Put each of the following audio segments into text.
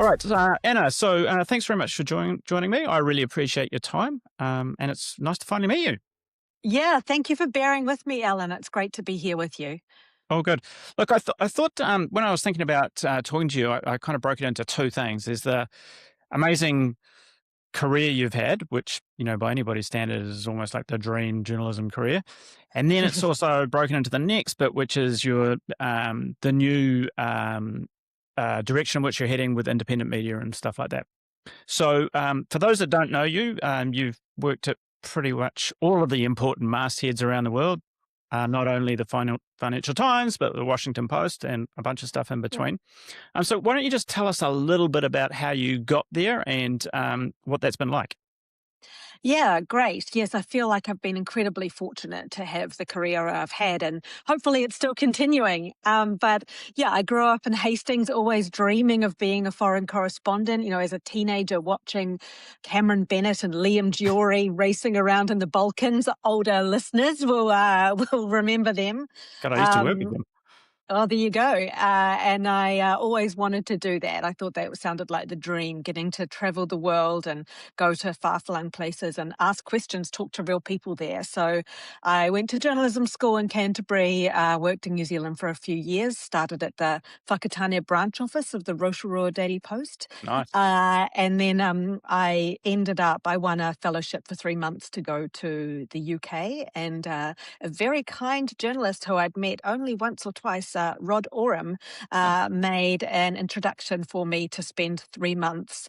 All right, Anna. So thanks very much for joining me. I really appreciate your time, and it's nice to finally meet you. Yeah, thank you for bearing with me, Ellen. It's great to be here with you. Oh, good. Look, I thought when I was thinking about talking to you, I kind of broke it into two things. There's the amazing career you've had, which by anybody's standard is almost like the dream journalism career, and then it's also broken into the next bit, which is your the new direction in which you're heading with independent media and stuff like that. So, for those that don't know you, you've worked at pretty much all of the important mastheads around the world, not only the Financial Times, but the Washington Post and a bunch of stuff in Yeah. between. So, why don't you just tell us a little bit about how you got there and what that's been like? Yeah, great. Yes, I feel like I've been incredibly fortunate to have the career I've had, and hopefully it's still continuing. But yeah, I grew up in Hastings, always dreaming of being a foreign correspondent. As a teenager, watching Cameron Bennett and Liam Giori racing around in the Balkans. Older listeners will will remember them. God, I used to work with Um, them. Oh, there you go. And I always wanted to do that. I thought that sounded like the dream, getting to travel the world and go to far-flung places and ask questions, talk to real people there. So I went to journalism school in Canterbury, worked in New Zealand for a few years, started at the Whakatane branch office of the Rotorua Daily Post. Nice. And then I won a fellowship for 3 months to go to the UK, and a very kind journalist who I'd met only once or twice, Rod Oram, Oh, made an introduction for me to spend 3 months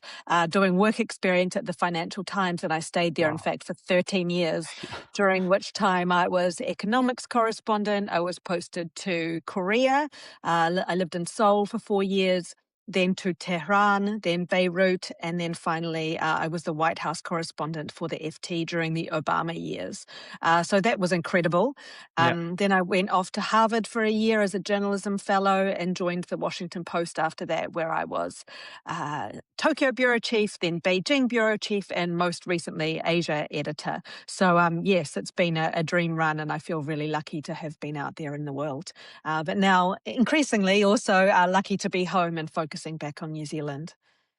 doing work experience at the Financial Times. And I stayed there, in wow. fact, for 13 years, during which time I was economics correspondent. I was posted to Korea. I lived in Seoul for 4 years, then to Tehran, then Beirut, and then finally I was the White House correspondent for the FT during the Obama years. So that was incredible. Yeah. Then I went off to Harvard for a year as a journalism fellow and joined the Washington Post after that, where I was Tokyo bureau chief, then Beijing bureau chief, and most recently Asia editor. So yes, it's been a dream run, and I feel really lucky to have been out there in the world. But now increasingly also lucky to be home and focusing back on New Zealand.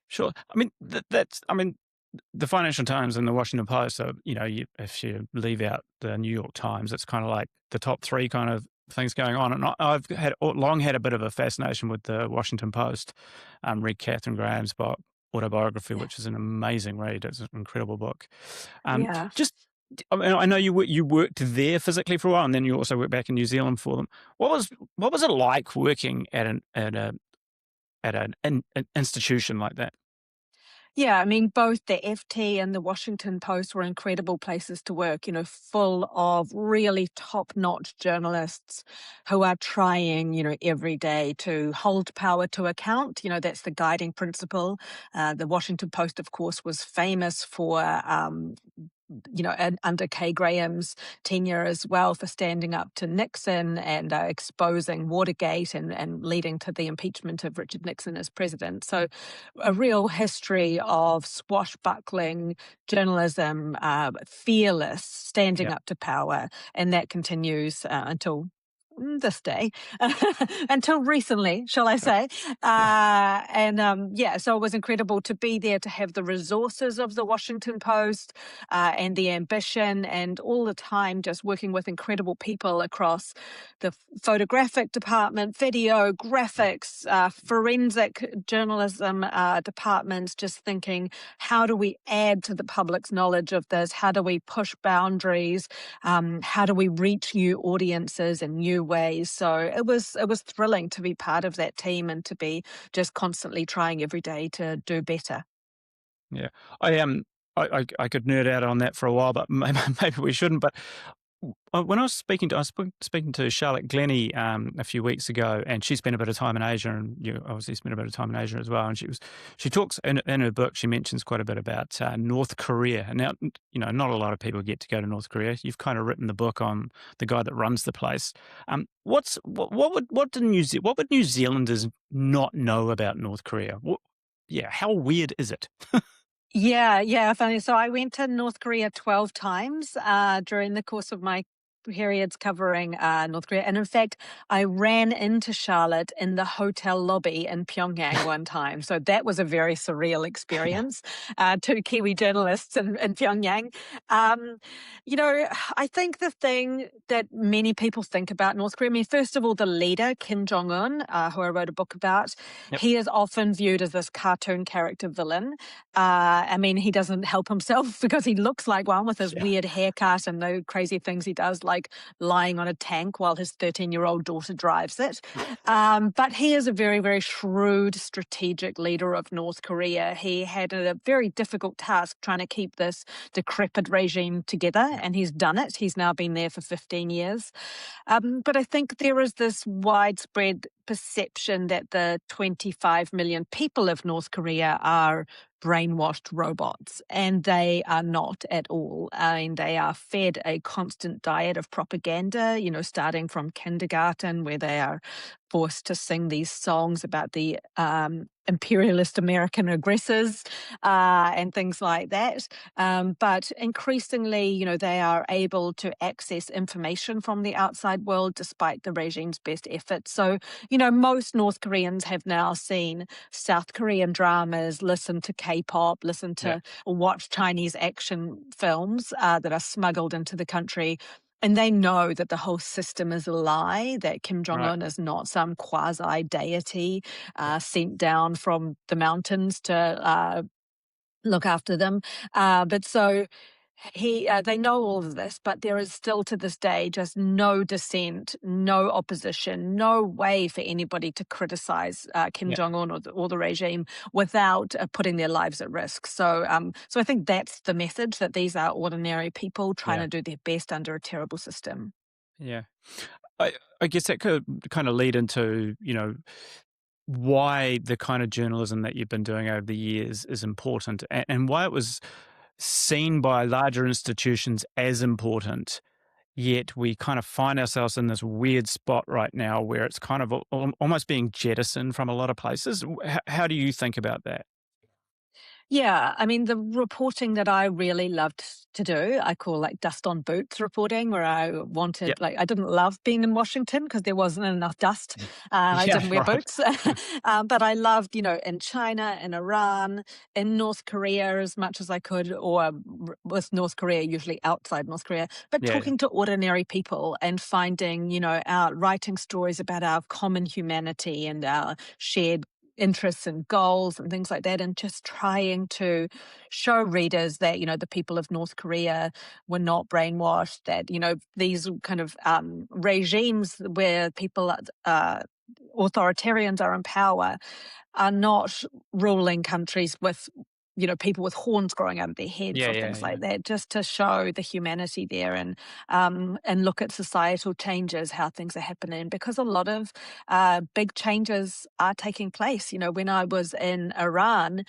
Sure. I mean, the Financial Times and the Washington Post are, if you leave out the New York Times, it's kind of like the top three kind of things going on. And I've long had a bit of a fascination with the Washington Post. Read Catherine Graham's book, autobiography, Yeah. which is an amazing read. It's an incredible book. Um, Yeah. just, I mean, I know you worked there physically for a while, and then you also worked back in New Zealand for them. What was it like working at an institution like that? Yeah, I mean, both the FT and the Washington Post were incredible places to work, full of really top-notch journalists who are trying, every day to hold power to account. That's the guiding principle. The Washington Post, of course, was famous for and under Kay Graham's tenure as well, for standing up to Nixon and exposing Watergate and leading to the impeachment of Richard Nixon as president. So a real history of swashbuckling journalism, fearless, standing Yeah. up to power, and that continues until this day, until recently, shall I say. Yeah. Yeah, so it was incredible to be there, to have the resources of the Washington Post and the ambition, and all the time just working with incredible people across the photographic department, video, graphics, forensic journalism departments, just thinking, how do we add to the public's knowledge of this? How do we push boundaries? How do we reach new audiences in new ways? So it was thrilling to be part of that team and to be just constantly trying every day to do better. Yeah. I am. I could nerd out on that for a while, but maybe we shouldn't. But when I was speaking to Charlotte Glennie a few weeks ago, and she spent a bit of time in Asia, and you obviously spent a bit of time in Asia as well. And she talks in her book. She mentions quite a bit about North Korea. And now, not a lot of people get to go to North Korea. You've kind of written the book on the guy that runs the place. What would New Zealanders not know about North Korea? Yeah, how weird is it? Yeah, yeah, funny. So I went to North Korea 12 times during the course of my periods covering North Korea. And in fact, I ran into Charlotte in the hotel lobby in Pyongyang one time. So that was a very surreal Yeah. experience. Two Kiwi journalists in Pyongyang. Um, I think the thing that many people think about North Korea, I mean, first of all, the leader, Kim Jong un, who I wrote a book about, Yep. he is often viewed as this cartoon character villain. I mean, he doesn't help himself because he looks like one with his Yeah. weird haircut and the crazy things he does, like lying on a tank while his 13-year-old daughter drives it. But he is a very, very shrewd, strategic leader of North Korea. He had a very difficult task trying to keep this decrepit regime together, Yeah. and he's done it. He's now been there for 15 years. But I think there is this widespread perception that the 25 million people of North Korea are brainwashed robots, and they are not at all. I mean, they are fed a constant diet of propaganda, starting from kindergarten, where they are forced to sing these songs about the imperialist American aggressors and things like that. But increasingly, they are able to access information from the outside world despite the regime's best efforts. So, most North Koreans have now seen South Korean dramas, listen to K-pop, listen Yeah. to or watch Chinese action films that are smuggled into the country. And they know that the whole system is a lie, that Kim Jong Right. un is not some quasi deity Yeah. sent down from the mountains to look after them. But so they know all of this, but there is still to this day just no dissent, no opposition, no way for anybody to criticize Kim Yeah. Jong Un or the regime without putting their lives at risk. So I think that's the message, that these are ordinary people trying Yeah. to do their best under a terrible system. Yeah. I guess that could kind of lead into, why the kind of journalism that you've been doing over the years is important, and why it was seen by larger institutions as important, yet we kind of find ourselves in this weird spot right now where it's kind of almost being jettisoned from a lot of places. How do you think about that? Yeah, I mean, the reporting that I really loved to do, I call like dust on boots reporting, where I Yep. wanted, like, I didn't love being in Washington because there wasn't enough dust. Mm. I Yeah, didn't wear right. boots. But I loved, in China, in Iran, in North Korea as much as I could, or with North Korea, usually outside North Korea, but Yeah, yeah, talking to ordinary people and finding, writing stories about our common humanity and our shared interests and goals and things like that, and just trying to show readers that the people of North Korea were not brainwashed, that these kind of regimes where people authoritarians are in power are not ruling countries with people with horns growing out of their heads yeah, or yeah, things yeah, like that, just to show the humanity there, and look at societal changes, how things are happening, because a lot of big changes are taking place. When I was in Iran,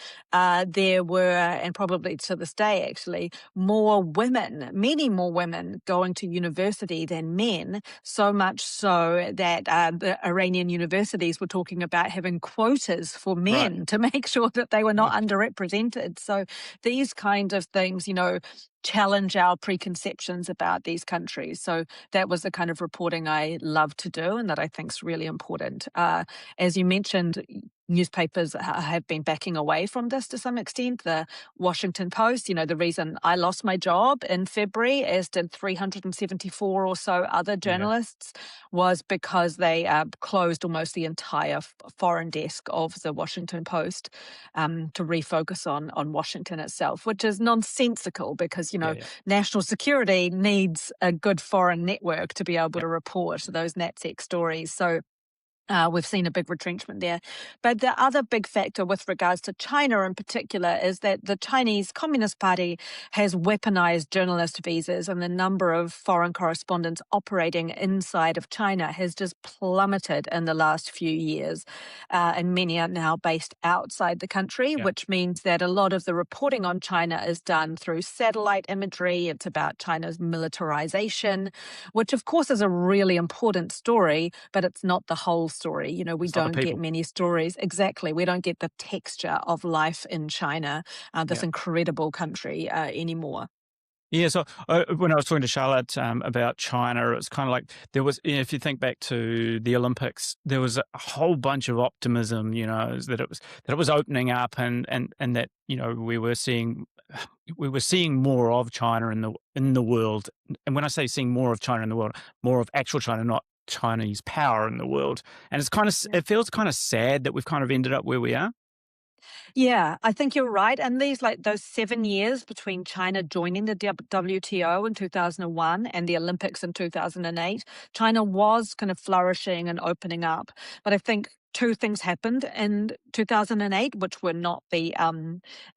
there were, and probably to this day actually, more women, many more women going to university than men, so much so that the Iranian universities were talking about having quotas for right. men to make sure that they were not Gosh. underrepresented. So these kind of things, challenge our preconceptions about these countries. So that was the kind of reporting I love to do and that I think is really important. As you mentioned, newspapers have been backing away from this to some extent. The Washington Post, the reason I lost my job in February, as did 374 or so other Yeah, journalists, was because they closed almost the entire foreign desk of the Washington Post to refocus on Washington itself, which is nonsensical because, yeah, yeah, national security needs a good foreign network to be able yep, to report those NatSec stories. So we've seen a big retrenchment there. But the other big factor with regards to China in particular is that the Chinese Communist Party has weaponized journalist visas, and the number of foreign correspondents operating inside of China has just plummeted in the last few years. And many are now based outside the country, yeah, which means that a lot of the reporting on China is done through satellite imagery. It's about China's militarization, which of course is a really important story, but it's not the whole story. We it's not the don't get people. many stories. Exactly. We don't get the texture of life in China, this Yeah. incredible country, anymore. Yeah, so when I was talking to Charlotte about China, it was kind of like there was, if you think back to the Olympics, there was a whole bunch of optimism, that it was opening up, and that we were seeing more of China in the world. And when I say seeing more of China in the world, more of actual China, not Chinese power in the world. And it feels kind of sad that we've kind of ended up where we are. Yeah, I think you're right. And these, like those 7 years between China joining the WTO in 2001 and the Olympics in 2008, China was kind of flourishing and opening up. But I think two things happened in 2008, which were not the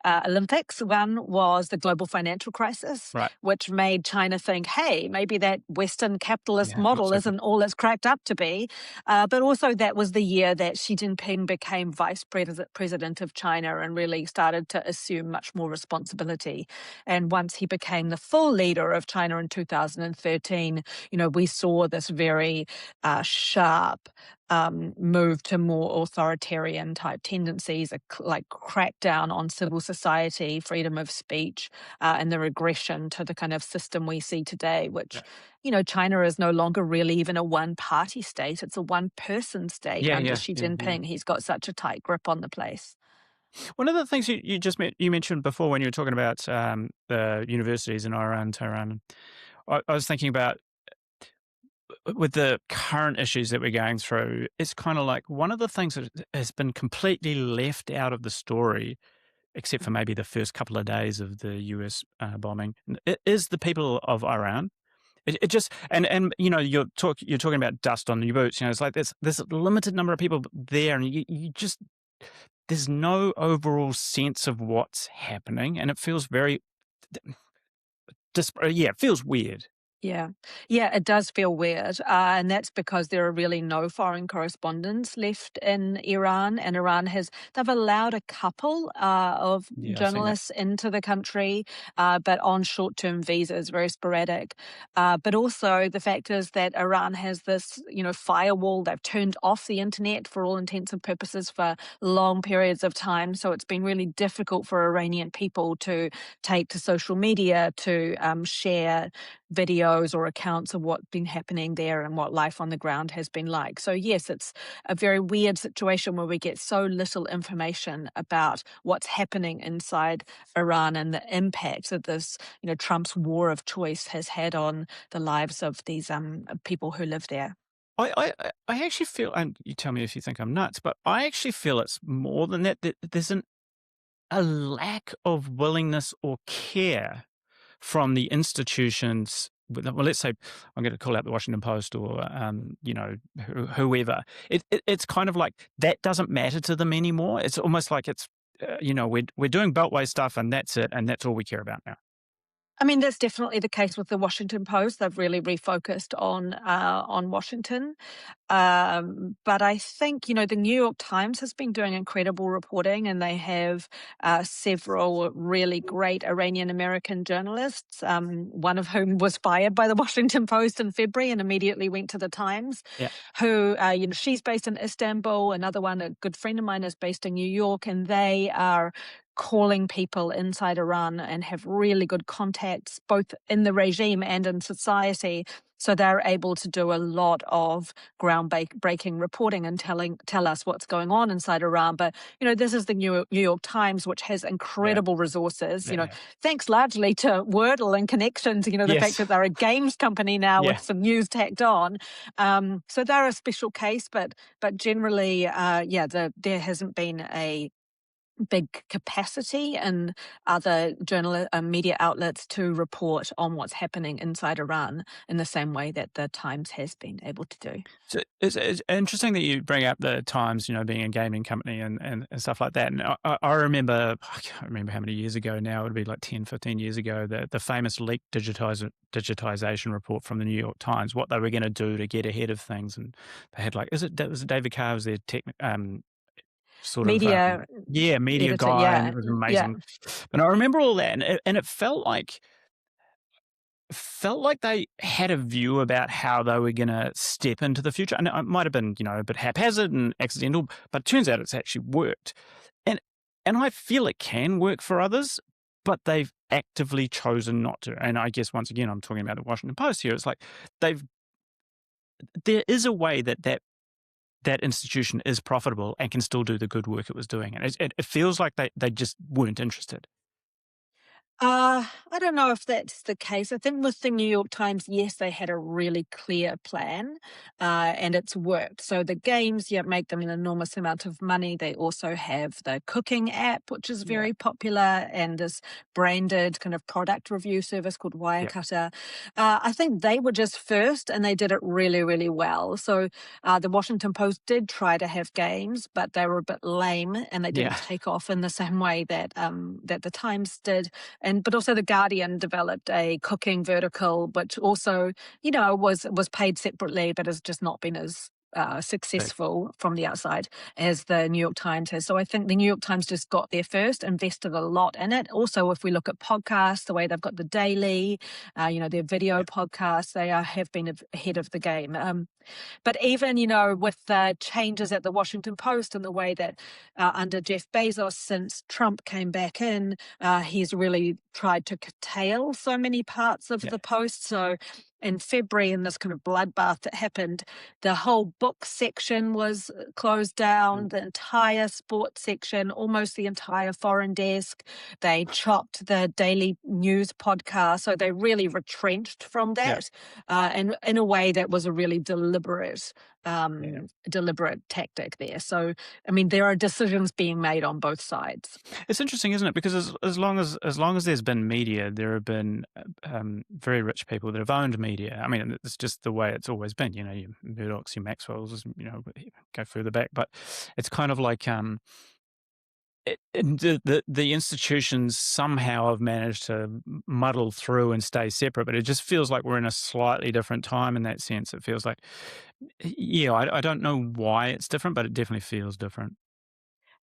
Olympics. One was the global financial crisis, Right. which made China think, hey, maybe that Western capitalist Yeah, not model so good. isn't all it's cracked up to be. But also, that was the year that Xi Jinping became president of China and really started to assume much more responsibility. And once he became the full leader of China in 2013, we saw this very sharp move to more authoritarian type tendencies, like crackdown on civil society, freedom of speech, and the regression to the kind of system we see today, which, China is no longer really even a one party state. It's a one person state Yeah, under yeah, Xi yeah, yeah. Jinping. He's got such a tight grip on the place. One of the things you mentioned before when you were talking about the universities in Iran, Tehran, I was thinking about with the current issues that we're going through, it's kind of like one of the things that has been completely left out of the story, except for maybe the first couple of days of the US bombing, it is the people of Iran. It just and you're talking about dust on your boots. It's like there's a limited number of people there, and you just there's no overall sense of what's happening, and it feels very it feels weird. Yeah. Yeah, it does feel weird. And that's because there are really no foreign correspondents left in Iran. And they've allowed a couple of Yeah, I've seen that. journalists into the country, but on short term visas, very sporadic. But also, the fact is that Iran has this, firewall. They've turned off the internet for all intents and purposes for long periods of time. So it's been really difficult for Iranian people to take to social media to share videos or accounts of what's been happening there and what life on the ground has been like. So yes, it's a very weird situation where we get so little information about what's happening inside Iran and the impact that this, Trump's war of choice has had on the lives of these people who live there. I actually feel, and you tell me if you think I'm nuts, but I actually feel it's more than that. That there's a lack of willingness or care from the institutions. Well, let's say I'm going to call out the Washington Post or whoever. It's kind of like that doesn't matter to them anymore. It's almost like it's we're doing Beltway stuff and that's it, and that's all we care about now. I mean, that's definitely the case with the Washington Post. They've really refocused on Washington. But I think, the New York Times has been doing incredible reporting, and they have several really great Iranian American journalists, one of whom was fired by the Washington Post in February and immediately went to the Times, Yeah, who, she's based in Istanbul. Another one, a good friend of mine, is based in New York, and they are calling people inside Iran and have really good contacts both in the regime and in society. So they're able to do a lot of groundbreaking reporting and tell us what's going on inside Iran. But, this is the New York Times, which has yeah, incredible resources, yeah. thanks largely to Wordle and connections, the fact Yes, that they're a games company now yeah. with some news tacked on. So they're a special case, but generally, there hasn't been a big capacity in other media outlets to report on what's happening inside Iran in the same way that the Times has been able to do. So it's interesting that you bring up the Times, being a gaming company and stuff like that. And I remember, I can't remember how many years ago now, it would be like 10, 15 years ago, the famous leaked digitization report from the New York Times, what they were going to do to get ahead of things. And they had that was David Carr was their sort of Media media editor, guy, and yeah, it was yeah. amazing. But I remember all that, and it felt like they had a view about how they were going to step into the future, and it might have been a bit haphazard and accidental, but it turns out it's actually worked, and I feel it can work for others, but they've actively chosen not to. And I guess once again, I'm talking about the Washington Post here. It's like they've there is a way that institution is profitable and can still do the good work it was doing, and it feels like they just weren't interested. I don't know if that's the case. I think with the New York Times, yes, they had a really clear plan, and it's worked. So the games, yeah, make them an enormous amount of money. They also have the cooking app, which is Yeah, very popular, and this branded kind of product review service called yeah, Wirecutter. I think they were just first, and they did it really, really well. So the Washington Post did try to have games, but they were a bit lame, and they didn't yeah, take off in the same way that that the Times did. And but also the Guardian developed a cooking vertical, which also, was paid separately, but has just not been as big, successful from the outside as the New York Times has. So I think the New York Times just got there first, invested a lot in it. Also, if we look at podcasts, the way they've got the daily, their video yeah, podcasts, they have been ahead of the game. But even, with the changes at the Washington Post and the way that under Jeff Bezos, since Trump came back in, he's really tried to curtail so many parts of yeah, the Post. So in February, in this kind of bloodbath that happened, the whole book section was closed down, mm, the entire sports section, almost the entire foreign desk. They chopped the daily news podcast. So they really retrenched from yeah, that, and in a way that was a really yeah. deliberate tactic there. So, I mean, there are decisions being made on both sides. It's interesting, isn't it? Because as long as there's been media, there have been very rich people that have owned media. I mean, it's just the way it's always been. You know, your Murdochs, your Maxwells, go further back, but it's kind of like the institutions somehow have managed to muddle through and stay separate, but it just feels like we're in a slightly different time in that sense. It feels like, yeah, I don't know why it's different, but it definitely feels different.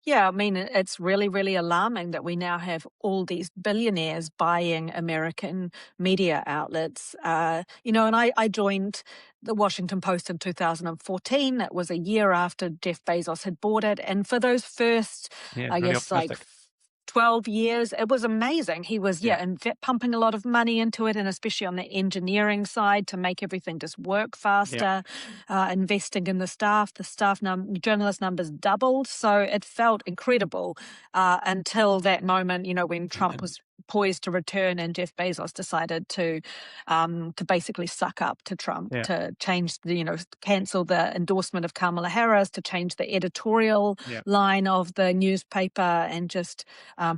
Yeah, I mean, it's really, really alarming that we now have all these billionaires buying American media outlets. And I joined the Washington Post in 2014. That was a year after Jeff Bezos had bought it. And for those first, Yeah, I really guess, like optimistic. 12 years, it was amazing. He was, Yeah, yeah, pumping a lot of money into it, and especially on the engineering side to make everything just work yeah, faster, investing in the staff. The journalist numbers doubled. So it felt incredible until that moment, when Trump was poised to return and Jeff Bezos decided to basically suck up to Trump, yeah, to change cancel the endorsement of Kamala Harris, to change the editorial yeah. line of the newspaper, and just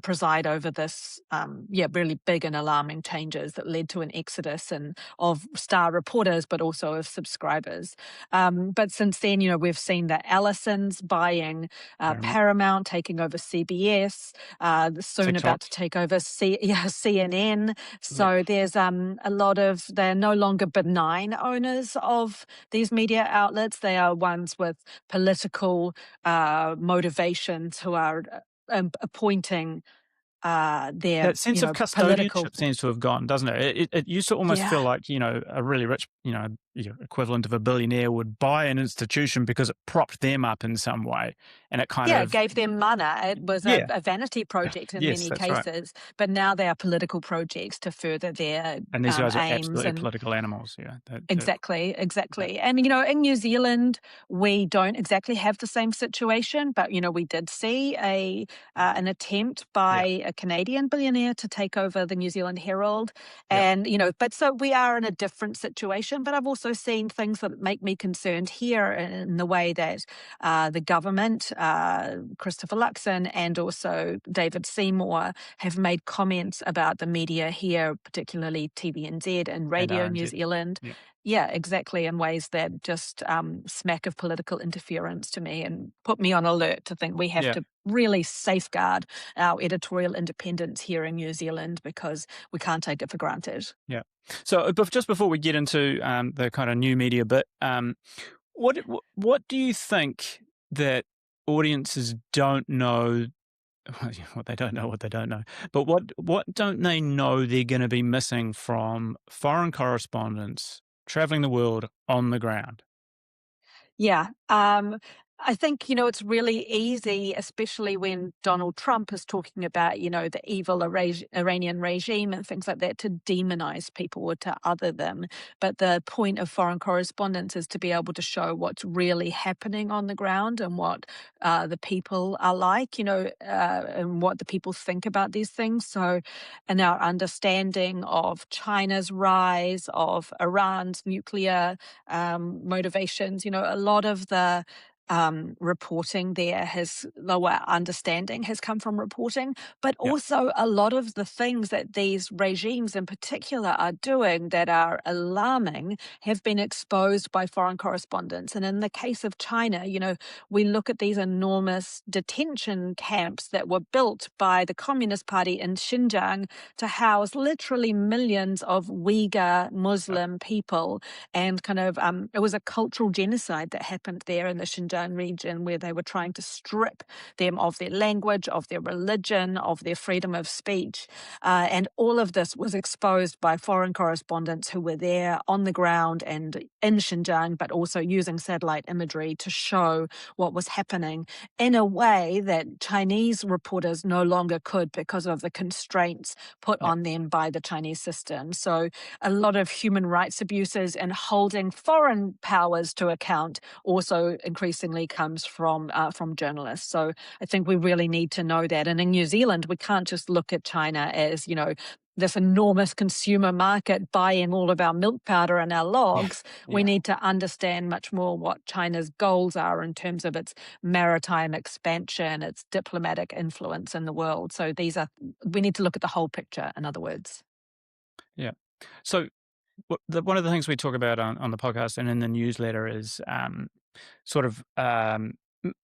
preside over this, really big and alarming changes that led to an exodus and of star reporters, but also of subscribers. But since then, we've seen the Allisons buying Paramount, Paramount, taking over CBS, soon about TikTok. to take over CNN. Yeah, So there's they're no longer benign owners of these media outlets. They are ones with political motivations who are appointing their, that sense of political. custodianship seems to have gone, doesn't it? It used to almost feel Yeah. like, a really rich, equivalent of a billionaire would buy an institution because it propped them up in some way, and it kind Yeah, it of gave them mana. It was a, yeah, a vanity project in yes, many that's right. cases, but now they are political projects to further their And these guys are aims absolutely and. political animals. Yeah, Exactly, yeah, exactly. And, in New Zealand, we don't exactly have the same situation, but, we did see an attempt yeah, by a Canadian billionaire to take over the New Zealand Herald. yeah, And, but so we are in a different situation, but I've also seen things that make me concerned here in the way that the government, Christopher Luxon and also David Seymour, have made comments about the media here, particularly TVNZ and and Radio New RNZ. Zealand. Yeah, Yeah, exactly, in ways that just smack of political interference to me and put me on alert to think we have yeah, to really safeguard our editorial independence here in New Zealand because we can't take it for granted. yeah. So, just before we get into the kind of new media bit, what do you think that audiences don't know? What they don't know, what they don't know. But what don't they know they're going to be missing from foreign correspondents traveling the world on the ground? Yeah. I think, it's really easy, especially when Donald Trump is talking about, the evil Iranian regime and things like that, to demonize people or to other them. But the point of foreign correspondence is to be able to show what's really happening on the ground and what the people are like, and what the people think about these things. So, and our understanding of China's rise, of Iran's nuclear motivations, a lot of the reporting there has lower understanding has come from reporting, but Yeah, also a lot of the things that these regimes in particular are doing that are alarming have been exposed by foreign correspondents. And in the case of China, we look at these enormous detention camps that were built by the Communist Party in Xinjiang to house literally millions of Uyghur yeah, Muslim people, and kind of it was a cultural genocide that happened there in the Xinjiang region, where they were trying to strip them of their language, of their religion, of their freedom of speech. And all of this was exposed by foreign correspondents who were there on the ground and in Xinjiang, but also using satellite imagery to show what was happening in a way that Chinese reporters no longer could because of the constraints put yeah, on them by the Chinese system. So a lot of human rights abuses and holding foreign powers to account also increasingly comes from journalists. So I think we really need to know that. And in New Zealand, we can't just look at China as, this enormous consumer market buying all of our milk powder and our yeah, logs. We yeah, need to understand much more what China's goals are in terms of its maritime expansion, its diplomatic influence in the world. So we need to look at the whole picture, in other words. yeah. So one of the things we talk about on the podcast and in the newsletter is sort of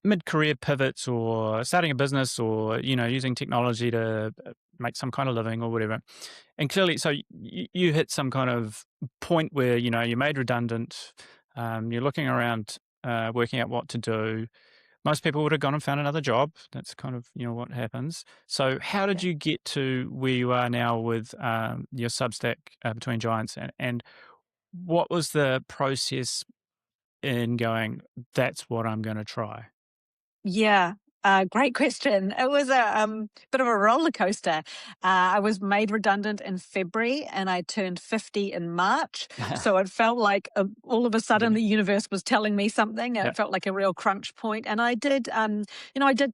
mid-career pivots or starting a business or using technology to make some kind of living or whatever. And clearly, so you hit some kind of point where you're made redundant. You're looking around, working out what to do. Most people would have gone and found another job. That's kind of what happens. So how did Yeah. you get to where you are now with your Substack, Between Giants, and what was the process in going, that's what I'm going to try? Yeah, great question. It was a bit of a roller coaster. I was made redundant in February and I turned 50 in March. So it felt like all of a sudden Didn't the it? universe was telling me something. Yeah, It felt like a real crunch point. And I did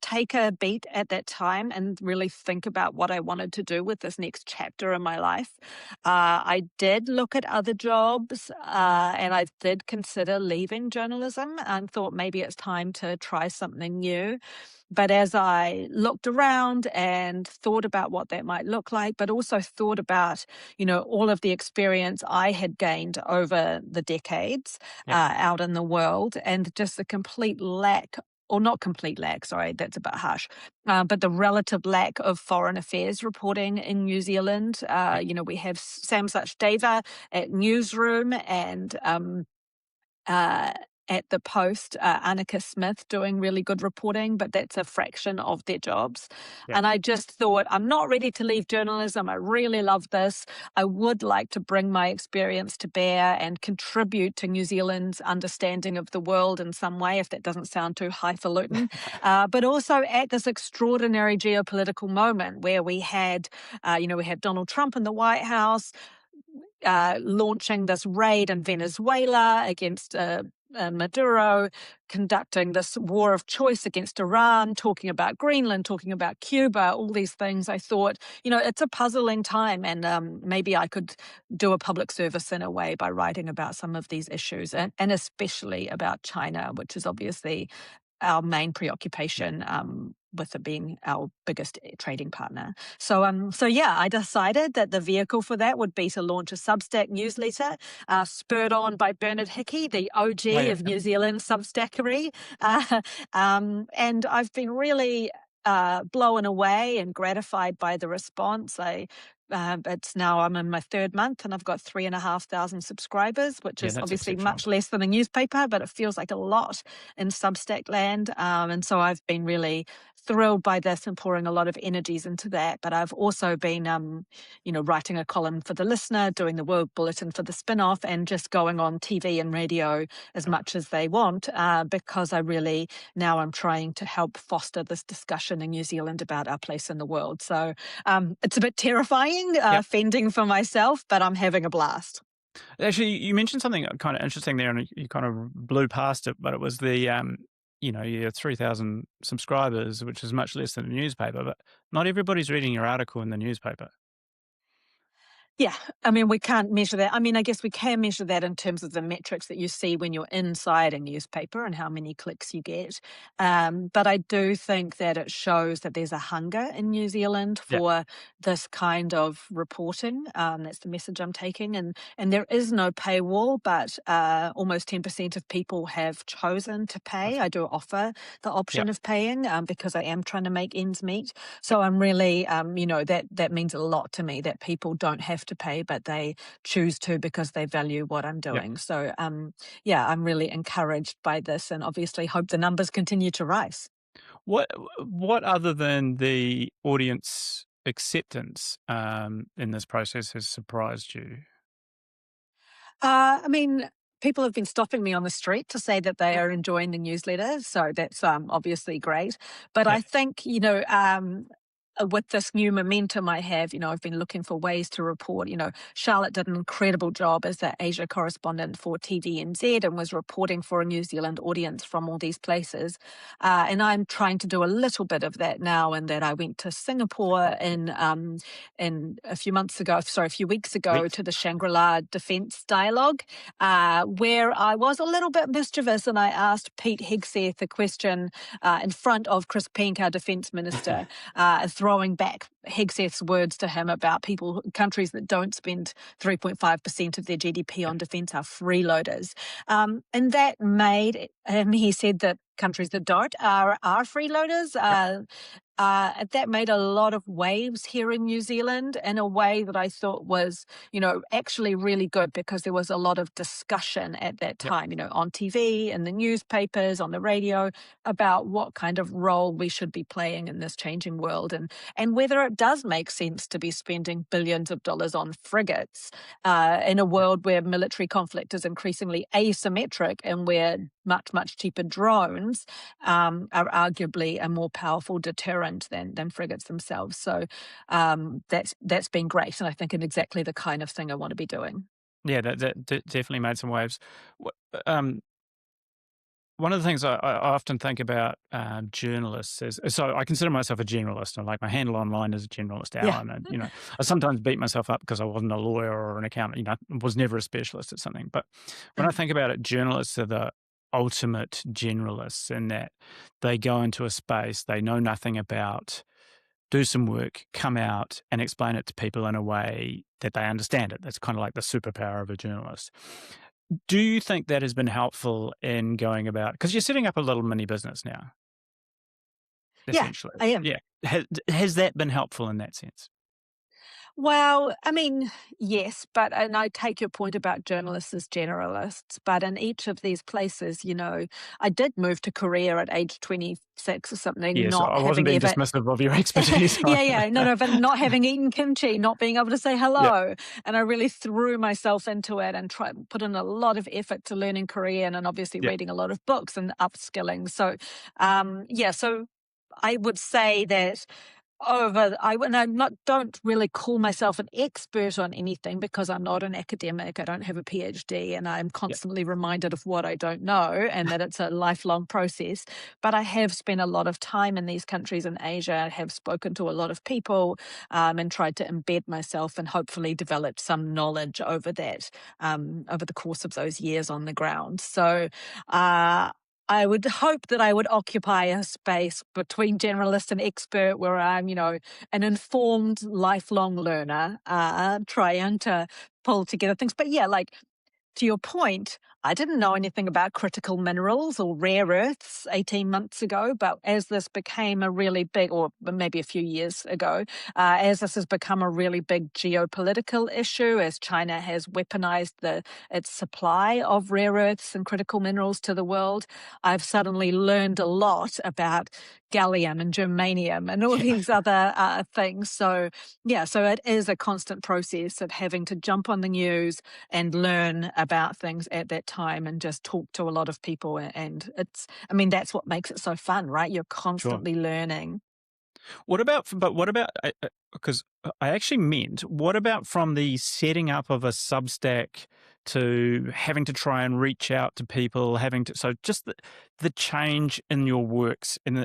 take a beat at that time and really think about what I wanted to do with this next chapter in my life. I did look at other jobs and I did consider leaving journalism and thought maybe it's time to try something new. But as I looked around and thought about what that might look like, but also thought about, all of the experience I had gained over the decades yeah, out in the world, and just the complete lack, or not complete lack, sorry, that's a bit harsh, but the relative lack of foreign affairs reporting in New Zealand. yeah, We have Sam Such-Deva at Newsroom and uh, at the Post, Annika Smith doing really good reporting, but that's a fraction of their jobs. yeah, And I just thought, I'm not ready to leave journalism. I really love this. I would like to bring my experience to bear and contribute to New Zealand's understanding of the world in some way, if that doesn't sound too highfalutin. But also at this extraordinary geopolitical moment where we had Donald Trump in the White House, launching this raid in Venezuela against Maduro, conducting this war of choice against Iran, talking about Greenland, talking about Cuba, all these things. I thought, it's a puzzling time, and maybe I could do a public service in a way by writing about some of these issues, and especially about China, which is obviously our main yeah, preoccupation, with it being our biggest trading partner. So yeah, I decided that the vehicle for that would be to launch a Substack newsletter, spurred on by Bernard Hickey, the oh, OG yeah, of New Zealand Substackery. And I've been really blown away and gratified by the response. I It's now I'm in my third month and I've got 3,500 subscribers, which Yeah, is that's obviously exceptional. much less than a newspaper, but it feels like a lot in Substack land. And so I've been really thrilled by this and pouring a lot of energies into that. But I've also been, writing a column for the Listener, doing the World Bulletin for the spin-off, and just going on TV and radio as Sure. much as they want, because I really now I'm trying to help foster this discussion in New Zealand about our place in the world. So it's a bit terrifying, Yep. fending for myself, but I'm having a blast. Actually, you mentioned something kind of interesting there, and you kind of blew past it, but it was your 3,000 subscribers, which is much less than a newspaper, but not everybody's reading your article in the newspaper. Yeah, I mean, we can't measure that. I mean, I guess we can measure that in terms of the metrics that you see when you're inside a newspaper and how many clicks you get. But I do think that it shows that there's a hunger in New Zealand Yeah. for this kind of reporting. That's the message I'm taking. And there is no paywall, but almost 10% of people have chosen to pay. Nice. I do offer the Yeah. option of paying because I am trying to make ends meet. Yep. So I'm really, that means a lot to me that people don't have to pay, but they choose to because they value what I'm Yep. doing. So, yeah, I'm really encouraged by this, and obviously hope the numbers continue to rise. What what other than the audience acceptance, in this process has surprised you? I mean, people have been stopping me on the street to say that they Mm. are enjoying the newsletter, so that's obviously great. But Yeah. I think with this new momentum I have, I've been looking for ways to report. Charlotte did an incredible job as the Asia correspondent for TVNZ and was reporting for a New Zealand audience from all these places. And I'm trying to do a little bit of that now. And that I went to Singapore in a few weeks ago Sweet. to the Shangri-La Defence Dialogue, where I was a little bit mischievous and I asked Pete Hegseth a question in front of Chris Pink, our Defence Minister, throwing back Hegseth's words to him about countries that don't spend 3.5% of their GDP Yeah. on defence are freeloaders. And that made, he said that countries that don't are freeloaders. Yep. That made a lot of waves here in New Zealand in a way that I thought was, actually really good because there was a lot of discussion at that Yep. time, on TV, in the newspapers, on the radio, about what kind of role we should be playing in this changing world and whether it does make sense to be spending billions of dollars on frigates in a world where military conflict is increasingly asymmetric and where much, much cheaper drones are arguably a more powerful deterrent than frigates themselves. So that's been great, and I think it's exactly the kind of thing I want to be doing. Yeah, that definitely made some waves. Wha um, One of the things I often think about, journalists is so I consider myself a generalist, and, like, my handle online is generalist Yeah. Alan, and, I sometimes beat myself up because I wasn't a lawyer or an accountant, was never a specialist at something, but when I think about it, journalists are the ultimate generalists in that they go into a space they know nothing about, do some work, come out and explain it to people in a way that they understand it. That's kinda like the superpower of a journalist. Do you think that has been helpful in going about, because you're setting up a little mini business now, Yeah, essentially? I am. Yeah. Has that been helpful in that sense? Well, I mean, yes, and I take your point about journalists as generalists, but in each of these places, I did move to Korea at age 26 or something, Yes, not I wasn't having being ever dismissive of your expertise. yeah, yeah, no, no, but not having eaten kimchi, not being able to say Yeah, hello. And I really threw myself into it and put in a lot of effort to learning Korean and obviously yeah, reading a lot of books and upskilling. So, so I would say that and I'm not don't really call myself an expert on anything because I'm not an academic. I don't have a PhD, and I'm yeah, constantly reminded of what I don't know and that it's a lifelong process. But I have spent a lot of time in these countries in Asia. I have spoken to a lot of people and tried to embed myself and hopefully developed some knowledge over the course of those years on the ground. So. I would hope that I would occupy a space between generalist and expert where I'm, an informed lifelong learner, trying to pull together things. But yeah, like to your point, I didn't know anything about critical minerals or rare earths 18 months ago, but as this became a really big, or maybe a few years ago, as this has become a really big geopolitical issue, as China has weaponized its supply of rare earths and critical minerals to the world, I've suddenly learned a lot about gallium and germanium and all Yeah, these other things. So, yeah, so it is a constant process of having to jump on the news and learn about things at that time and just talk to a lot of people. And I mean, that's what makes it so fun, right? You're sure. constantly learning. What about, because I actually meant, what about from the setting up of a Substack to having to try and reach out to people, so just the change in your works, in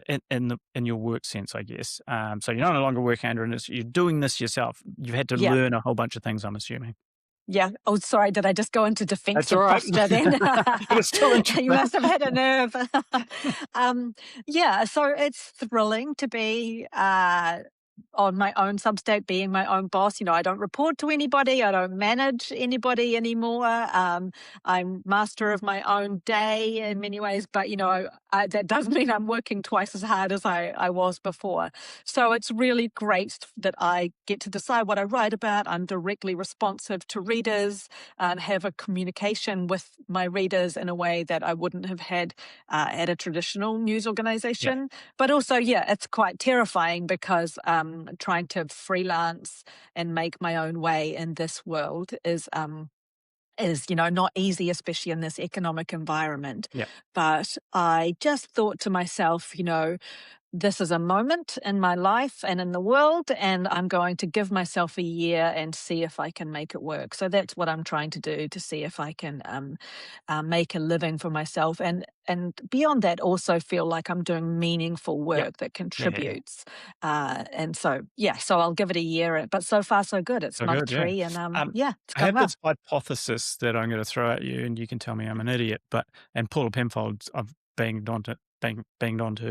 your work sense, I guess. So you're no longer working under, and you're doing this yourself. You've had to Yeah. learn a whole bunch of things, I'm assuming. Yeah. Oh, sorry. Did I just go into That's all defensive right. posture then? But it's still You interesting. must have had a nerve. um, yeah. So it's thrilling to be on my own Substack, being my own boss. I don't report to anybody. I don't manage anybody anymore. I'm master of my own day in many ways, but that does mean I'm working twice as hard as I was before. So it's really great that I get to decide what I write about. I'm directly responsive to readers and have a communication with my readers in a way that I wouldn't have had at a traditional news Yeah, organization. But also, yeah, it's quite terrifying because trying to freelance and make my own way in this world is not easy, especially in this economic environment. yeah. But I just thought to myself, this is a moment in my life and in the world, and I'm going to give myself a year and see if I can make it work. So that's what I'm trying to do, to see if I can make a living for myself, and beyond that, also feel like I'm doing meaningful Yep. work that Yeah, yeah, yeah. contributes. And so, yeah, so I'll give it a year. But so far, so good. It's So month good, yeah. 3, and Um, yeah, it's I going have well. this hypothesis that I'm gonna throw at you, and you can tell me I'm an idiot, and Paula Penfold, I've banged on to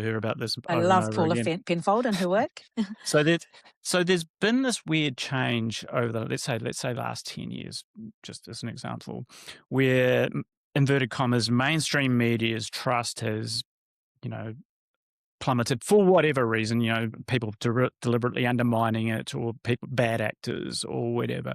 her about this I over and love over Paula again. Penfold and her work. So that so there's been this weird change over the, let's say last 10 years, just as an example, where, inverted commas, mainstream media's trust has, you know, plummeted for whatever reason, people deliberately undermining it, or people, bad actors or whatever.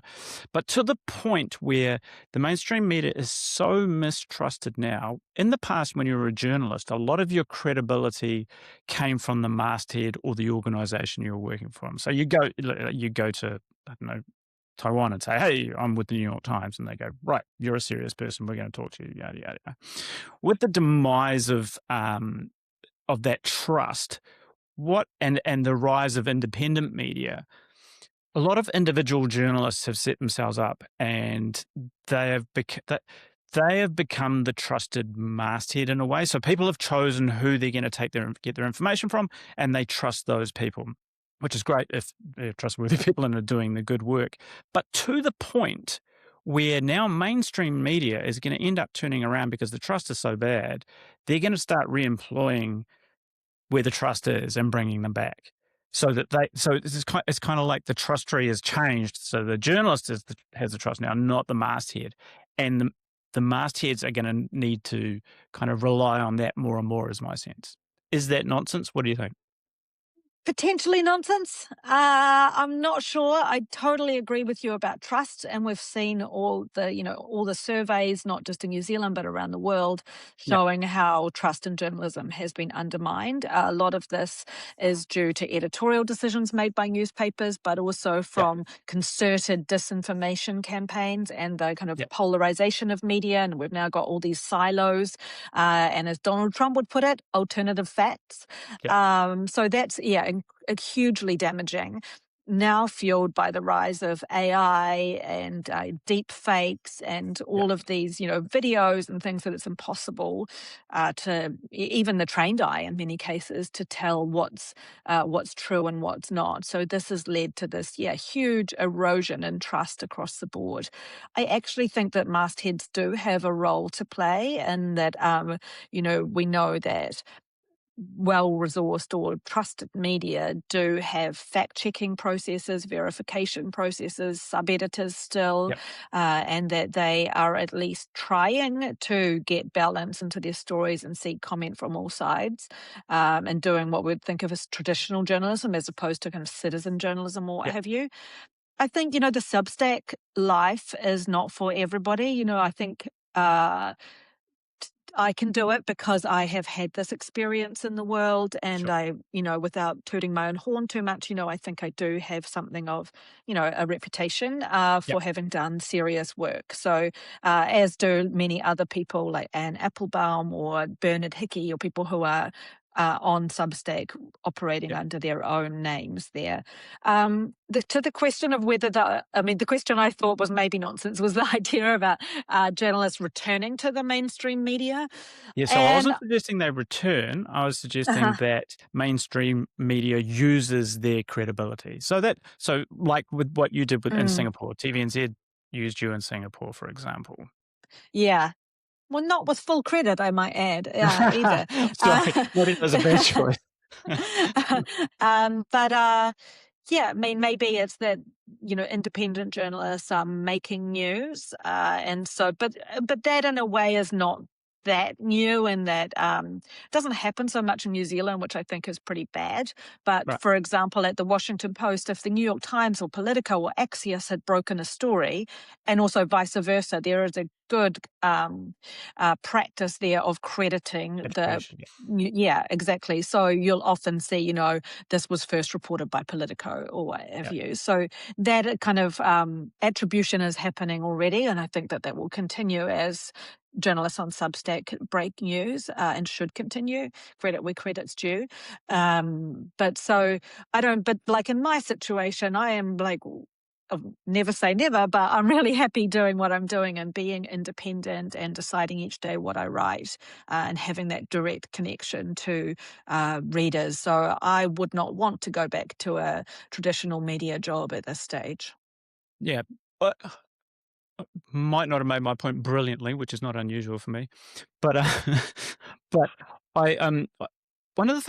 But to the point where the mainstream media is so mistrusted now. In the past, when you were a journalist, a lot of your credibility came from the masthead or the organization you were working for. So you go to, I don't know, Taiwan and say, "Hey, I'm with the New York Times," and they go, "Right, you're a serious person. We're going to talk to you." Yada yada yada. With the demise of that trust, and the rise of independent media, a lot of individual journalists have set themselves up, and they have they have become the trusted masthead in a way. So people have chosen who they're going to get their information from, and they trust those people, which is great if they're trustworthy people and are doing the good work. But to the point where now mainstream media is going to end up turning around, because the trust is so bad, they're going to start re-employing where the trust is and bringing them back. It's kind of like the trust tree has changed. So the journalist has the trust now, not the masthead. And the mastheads are going to need to kind of rely on that more and more, is my sense. Is that nonsense? What do you think? Potentially nonsense. I'm not sure. I totally agree with you about trust, and we've seen all the surveys, not just in New Zealand but around the world, Yeah, showing how trust in journalism has been undermined. A lot of this is due to editorial decisions made by newspapers, but also yeah, from concerted disinformation campaigns and the kind of yeah, polarization of media. And we've now got all these silos, and as Donald Trump would put it, alternative facts. yeah, So that's, yeah, hugely damaging. Now fueled by the rise of AI and deep fakes and yeah, all of these, videos and things, that it's impossible even the trained eye in many cases to tell what's true and what's not. So this has led to this, yeah, huge erosion in trust across the board. I actually think that mastheads do have a role to play, and that we know that well-resourced or trusted media do have fact-checking processes, verification processes, sub-editors still, Yep. and that they are at least trying to get balance into their stories and seek comment from all sides, and doing what we'd think of as traditional journalism as opposed to kind of citizen journalism or what Yep. have you. I think, the Substack life is not for everybody. I think I can do it because I have had this experience in the world, and Sure. I, without tooting my own horn too much, I think I do have something of, a reputation Yep. for having done serious work. So, as do many other people like Anne Applebaum or Bernard Hickey or people who are on Substack operating Yep. under their own names there. To the question of whether the question I thought was maybe nonsense was the idea about journalists returning to the mainstream media. Yeah, so I And wasn't suggesting they return. I was suggesting uh that mainstream media uses their credibility. So like with what you did in mm, Singapore, TVNZ used you in Singapore, for example. yeah. Well, not with full credit, I might add, either. Sorry, not even as a bad choice. But yeah, I mean, maybe it's that independent journalists are making news, and so, but that in a way is not that new, and that doesn't happen so much in New Zealand, which I think is pretty bad. But Right. for example, at the Washington Post, if the New York Times or Politico or Axios had broken a story, and also vice versa, there is a good practice there of crediting the. Attribution. Yeah. Yeah, exactly. So you'll often see, this was first reported by Politico or what have Yeah. you. So that kind of attribution is happening already, and I think that that will continue as journalists on Substack break news, and should continue. Credit where credit's due. But so I don't. But like in my situation, I am like. Never say never, but I'm really happy doing what I'm doing and being independent and deciding each day what I write, and having that direct connection to readers. So I would not want to go back to a traditional media job at this stage. Yeah. But might not have made my point brilliantly, which is not unusual for me. But but I one of the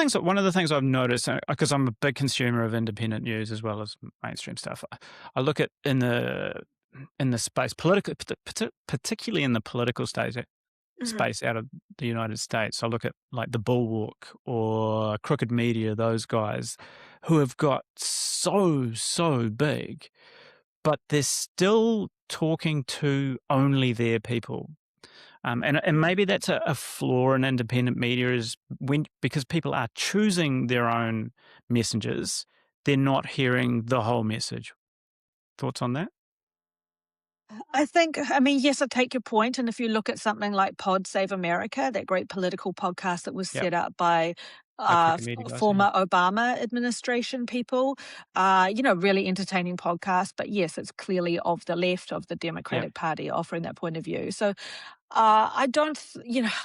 things I've noticed, because I'm a big consumer of independent news as well as mainstream stuff. I look at in the space political, particularly in the political Mhm. space out of the United States. I look at like the Bulwark or Crooked Media, those guys who have got so big, but they're still talking to only their people. And maybe that's a flaw in independent media is when because people are choosing their own messengers, they're not hearing the whole message. Thoughts on that? I mean, yes, I take your point. And if you look at something like Pod Save America, that great political podcast that was Yep. set up by Crooked Media guys, yeah. former Obama administration people, really entertaining podcast. But yes, it's clearly of the left of the Yep. Democratic Party offering that point of view. So I don't,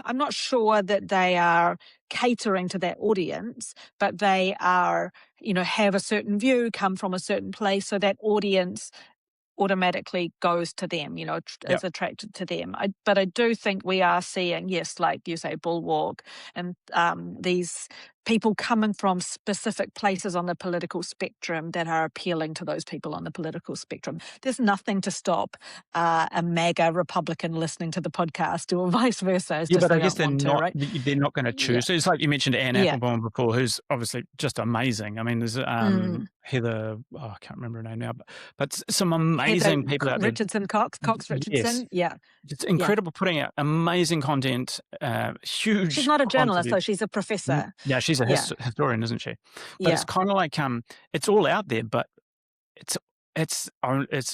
I'm not sure that they are catering to that audience, but they are, have a certain view, come from a certain place. So that audience automatically goes to them, is Yep. attracted to them. But I do think we are seeing, yes, like you say, Bulwark and these people coming from specific places on the political spectrum that are appealing to those people on the political spectrum. There's nothing to stop a MAGA Republican listening to the podcast or vice versa. It's Yeah, just but they I guess don't want to, right? they're not gonna Yeah. choose. So it's like you mentioned Anne Yeah. Applebaum before, who's obviously just amazing. I mean, there's, Mm. Heather I can't remember her name now, but some Heather amazing people out there. Richardson Cox Yes. Richardson. Yeah. It's Yeah. incredible putting out amazing content, She's huge not a journalist, quantity. though. She's a professor. Yeah, she's a Yeah. historian, isn't she? But it's Yeah. kinda like, it's all out there, but it's it's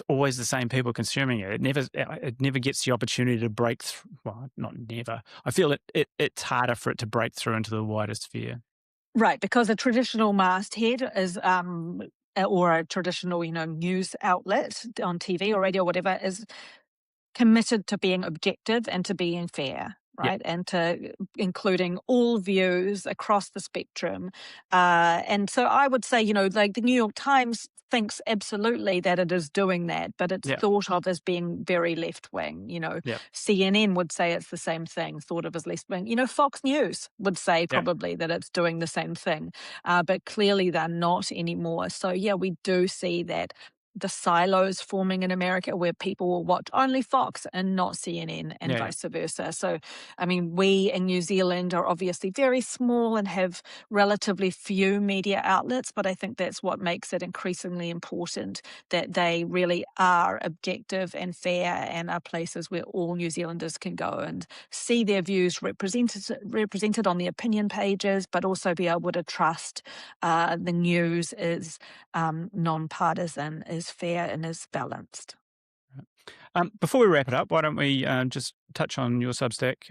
always the same people consuming it. It never gets the opportunity to break through. Well, not never. I feel it's harder for it to break through into the wider sphere. Right, because a traditional masthead is, or a traditional, news outlet on TV or radio or whatever is committed to being objective and to being fair. Yep. right? And to including all views across the spectrum. And so I would say, like the New York Times thinks absolutely that it is doing that, but it's Yep. thought of as being very left wing. Yep. CNN would say it's the same thing, thought of as left wing. Fox News would say Yep. probably that it's doing the same thing, but clearly they're not anymore. So, yeah, we do see that the silos forming in America where people will watch only Fox and not CNN and Yeah. Yeah. vice versa. So, I mean, we in New Zealand are obviously very small and have relatively few media outlets, but I think that's what makes it increasingly important that they really are objective and fair and are places where all New Zealanders can go and see their views represented on the opinion pages, but also be able to trust the news is nonpartisan, is fair, and is balanced. Before we wrap it up, why don't we just touch on your Substack,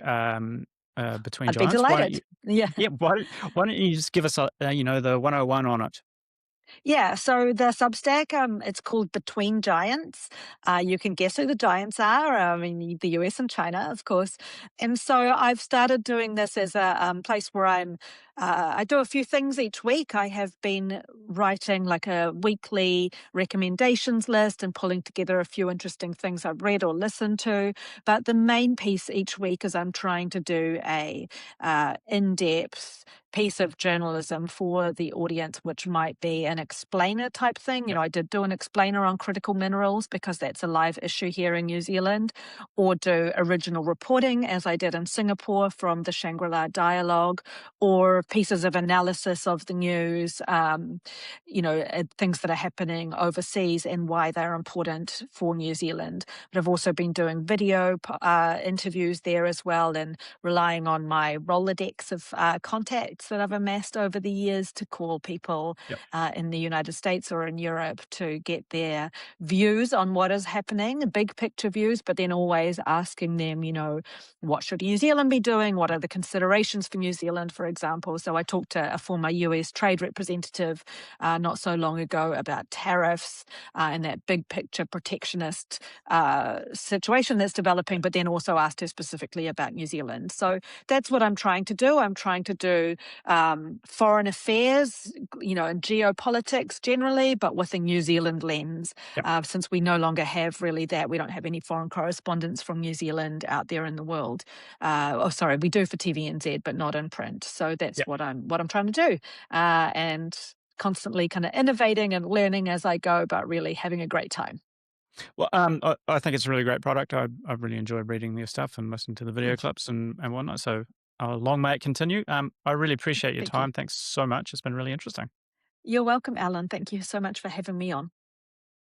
Between I'd be Giants? Why don't you? delighted. Yeah. Yeah. Why don't you just give us the 101 on it? Yeah, so the Substack, it's called Between Giants. You can guess who the giants are. I mean, the US and China, of course. And so I've started doing this as a place where I do a few things each week. I have been writing like a weekly recommendations list and pulling together a few interesting things I've read or listened to. But the main piece each week is I'm trying to do a in-depth piece of journalism for the audience, which might be an explainer type thing. Yep. I did do an explainer on critical minerals because that's a live issue here in New Zealand, or do original reporting as I did in Singapore from the Shangri-La Dialogue, or pieces of analysis of the news, things that are happening overseas and why they're important for New Zealand. But I've also been doing video interviews there as well, and relying on my Rolodex of contacts that I've amassed over the years to call people Yep. in the United States or in Europe to get their views on what is happening, big picture views, but then always asking them, what should New Zealand be doing? What are the considerations for New Zealand, for example? So I talked to a former US trade representative not so long ago about tariffs and that big picture protectionist situation that's developing, but then also asked her specifically about New Zealand. So that's what I'm trying to do. I'm trying to do foreign affairs, and geopolitics generally, but with a New Zealand lens, Yep. since we no longer have really that. We don't have any foreign correspondents from New Zealand out there in the world. We do for TVNZ, but not in print. So that's Yep. what I'm trying to do, and constantly kind of innovating and learning as I go, but really having a great time. Well, I think it's a really great product. I've really enjoyed reading your stuff and listening to the video Thank you. clips and whatnot. So long may it continue. I really appreciate your Thank you. time. Thanks so much. It's been really interesting. You're welcome, Alan. Thank you so much for having me on.